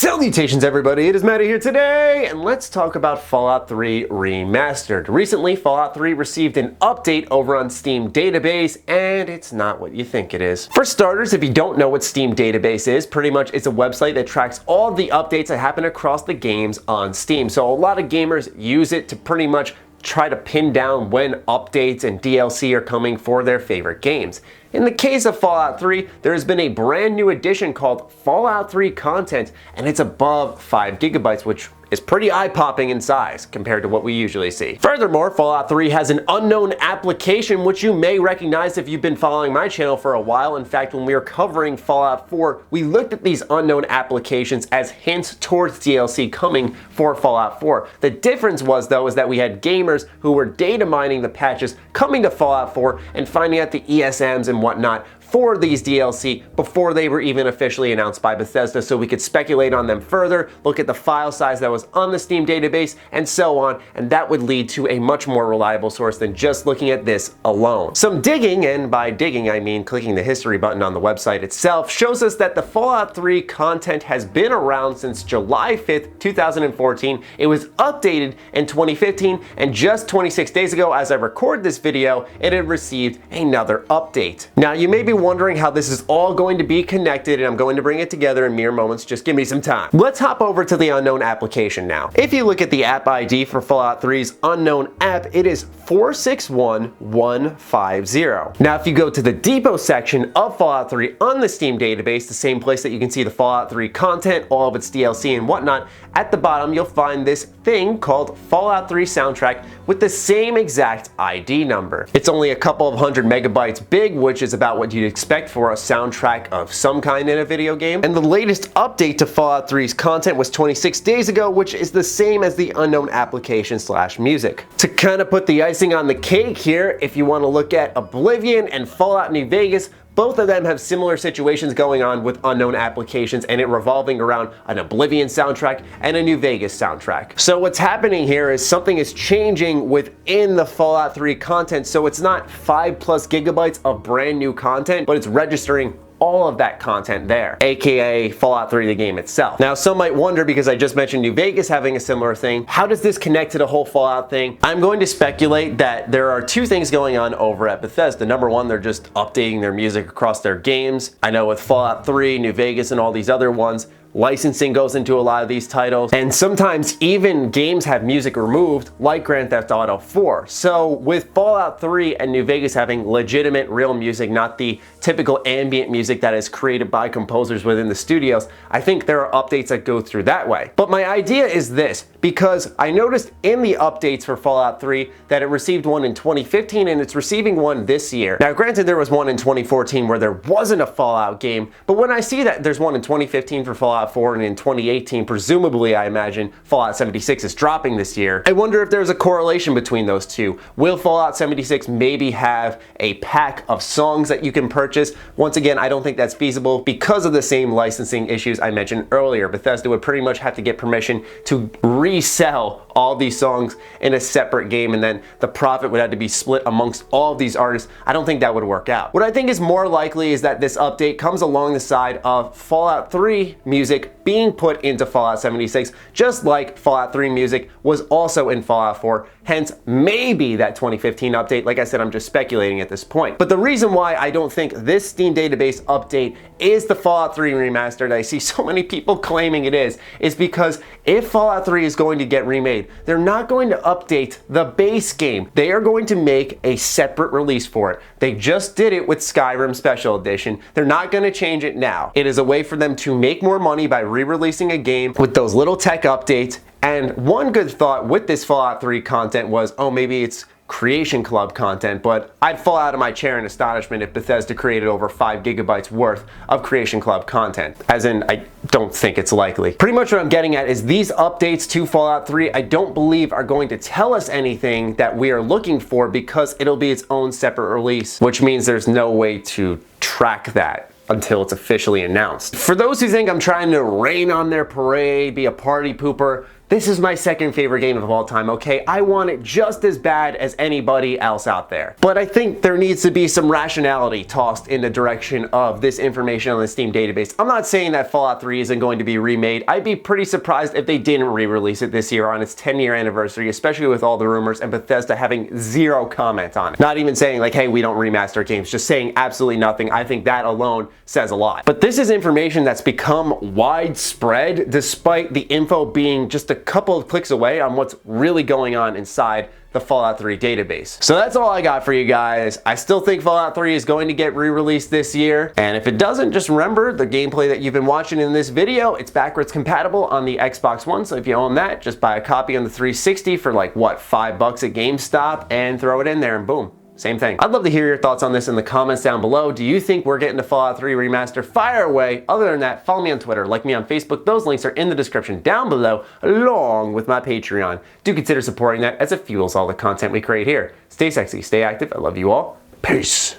Salutations everybody, it is Matty here today, and let's talk about Fallout 3 Remastered. Recently, Fallout 3 received an update over on Steam Database, and it's not what you think it is. For starters, if you don't know what Steam Database is, pretty much it's a website that tracks all the updates that happen across the games on Steam. So a lot of gamers use it to pretty much try to pin down when updates and DLC are coming for their favorite games. In the case of Fallout 3, there has been a brand new edition called Fallout 3 Content, and it's above 5 gigabytes, which is pretty eye-popping in size compared to what we usually see. Furthermore, Fallout 3 has an unknown application which you may recognize if you've been following my channel for a while. In fact, when we were covering Fallout 4, we looked at these unknown applications as hints towards DLC coming for Fallout 4. The difference was, though, is that we had gamers who were data mining the patches coming to Fallout 4 and finding out the ESMs and whatnot for these DLC before they were even officially announced by Bethesda, so we could speculate on them further, look at the file size that was on the Steam database, and so on, and that would lead to a much more reliable source than just looking at this alone. Some digging, and by digging I mean clicking the history button on the website itself, shows us that the Fallout 3 content has been around since July 5th, 2014. It was updated in 2015, and just 26 days ago, as I record this video, it had received another update. Now, you may be wondering how this is all going to be connected, and I'm going to bring it together in mere moments. Just give me some time. Let's hop over to the unknown application now. If you look at the app ID for Fallout 3's unknown app, it is 461150. Now, if you go to the depot section of Fallout 3 on the Steam database, the same place that you can see the Fallout 3 content, all of its DLC and whatnot, at the bottom you'll find this thing called Fallout 3 Soundtrack with the same exact ID number. It's only a couple of hundred megabytes big, which is about what you'd expect for a soundtrack of some kind in a video game. And the latest update to Fallout 3's content was 26 days ago, which is the same as the unknown application / music. To kind of put the icing on the cake here, if you want to look at Oblivion and Fallout New Vegas, both of them have similar situations going on with unknown applications, and it revolving around an Oblivion soundtrack and a New Vegas soundtrack. So what's happening here is something is changing within the Fallout 3 content, so it's not 5+ gigabytes of brand new content, but it's registering all of that content there, aka Fallout 3 the game itself. Now, some might wonder, because I just mentioned New Vegas having a similar thing, how does this connect to the whole Fallout thing? I'm going to speculate that there are two things going on over at Bethesda. Number one, they're just updating their music across their games. I know with Fallout 3, New Vegas, and all these other ones, licensing goes into a lot of these titles, and sometimes even games have music removed, like Grand Theft Auto 4. So with Fallout 3 and New Vegas having legitimate real music, not the typical ambient music that is created by composers within the studios, I think there are updates that go through that way. But my idea is this, because I noticed in the updates for Fallout 3 that it received one in 2015 and it's receiving one this year. Now, granted, there was one in 2014 where there wasn't a Fallout game, but when I see that there's one in 2015 for Fallout 4 and in 2018, presumably I imagine Fallout 76 is dropping this year, I wonder if there's a correlation between those two. Will Fallout 76 maybe have a pack of songs that you can purchase? Once again, I don't think that's feasible because of the same licensing issues I mentioned earlier. Bethesda would pretty much have to get permission to resell all these songs in a separate game, and then the profit would have to be split amongst all of these artists. I don't think that would work out. What I think is more likely is that this update comes along the side of Fallout 3 music being put into Fallout 76, just like Fallout 3 music was also in Fallout 4, hence maybe that 2015 update. Like I said, I'm just speculating at this point. But the reason why I don't think this Steam database update is the Fallout 3 Remastered, I see so many people claiming it is because if Fallout 3 is going to get remade, they're not going to update the base game. They are going to make a separate release for it. They just did it with Skyrim Special Edition. They're not going to change it now. It is a way for them to make more money by re-releasing a game with those little tech updates. And one good thought with this Fallout 3 content was, oh, maybe it's Creation Club content, but I'd fall out of my chair in astonishment if Bethesda created over 5 gigabytes worth of Creation Club content. As in, I don't think it's likely. Pretty much what I'm getting at is these updates to Fallout 3, I don't believe are going to tell us anything that we are looking for, because it'll be its own separate release, which means there's no way to track that until it's officially announced. For those who think I'm trying to rain on their parade, be a party pooper, This is my second favorite game of all time, okay? I want it just as bad as anybody else out there. But I think there needs to be some rationality tossed in the direction of this information on the Steam database. I'm not saying that Fallout 3 isn't going to be remade. I'd be pretty surprised if they didn't re-release it this year on its 10-year anniversary, especially with all the rumors and Bethesda having zero comment on it. Not even saying like, hey, we don't remaster games, just saying absolutely nothing. I think that alone says a lot. But this is information that's become widespread despite the info being just a couple of clicks away on what's really going on inside the Fallout 3 database. So that's all I got for you guys. I still think Fallout 3 is going to get re-released this year, and if it doesn't, just remember the gameplay that you've been watching in this video, it's backwards compatible on the Xbox One, so if you own that, just buy a copy on the 360 for like, what, $5 at GameStop, and throw it in there, and boom. Same thing. I'd love to hear your thoughts on this in the comments down below. Do you think we're getting to Fallout 3 Remaster? Fire away. Other than that, follow me on Twitter, like me on Facebook. Those links are in the description down below, along with my Patreon. Do consider supporting that as it fuels all the content we create here. Stay sexy, stay active. I love you all. Peace.